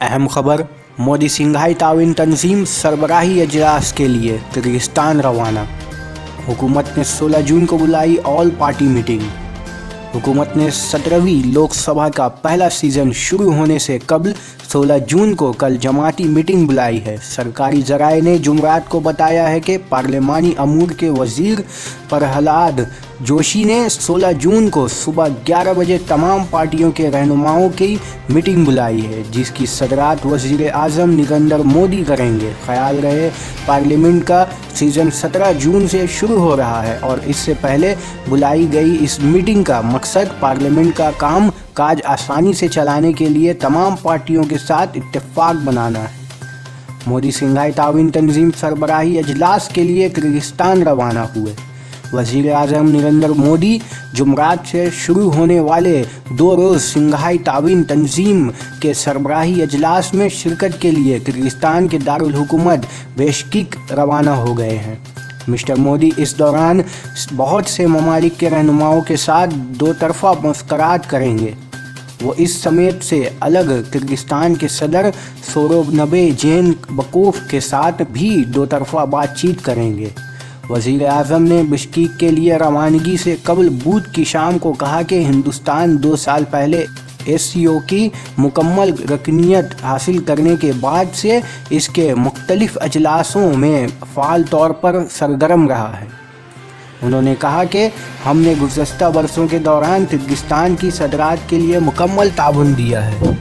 अहम खबर, मोदी singhai ताउन तंजीम सरबराही अजलास के लिए tirgistan रवाना। हुकूमत ने 16 जून को बुलाई ऑल पार्टी मीटिंग। हुकूमत ने 17वीं लोकसभा का पहला सीज़न शुरू होने से कबल 16 जून को कल जमाती मीटिंग बुलाई है। सरकारी ज़राए ने जुमरात को बताया है कि पार्लिमानी अमूर के वज़ीर प्रहलाद जोशी ने 16 जून को सुबह 11 बजे तमाम पार्टियों के रहनुमाओं की मीटिंग बुलाई है, जिसकी सदरात वज़ीर आज़म नरेंद्र मोदी करेंगे। ख्याल रहे पार्लियामेंट का सीज़न 17 जून से शुरू हो रहा है और इससे पहले बुलाई गई इस मीटिंग का मकसद पार्लियामेंट का काम काज आसानी से चलाने के लिए तमाम पार्टियों के साथ इत्तेफाक बनाना है। मोदी singhai ताउन तंजीम सरबराही अजलास के लिए टिर्गिस्तान रवाना हुए। वज़ीर आज़म नरेंद्र मोदी जुमरात से शुरू होने वाले 2 रोज़ singhai ताउन तंजीम के सरबराही अजलास में शिरकत के लिए टिर्गिस्तान के दारुल हुकूमत बिश्केक रवाना हो गए हैं। मिस्टर मोदी इस दौरान बहुत से ममालिक के रहनुमाओं के साथ 2 तरफ़ा मुज़ाकरात करेंगे। वो इस समेत से अलग टिर्गिस्तान के सदर सोरोनबे जेन बकोफ के साथ भी 2 तरफ़ा बातचीत करेंगे। वज़ीर आज़म ने बिश्केक के लिए रवानगी से कबल बुध की शाम को कहा कि हिंदुस्तान 2 साल पहले SCO की मुकम्मल रकनीत हासिल करने के बाद से इसके मुख्तलिफ अजलासों में फ़ाल तौर पर सरगर्म रहा है। उन्होंने कहा कि हमने गुज़श्ता बरसों के दौरान टिर्गिस्तान की सदरात के लिए मुकम्मल ताउन दिया है।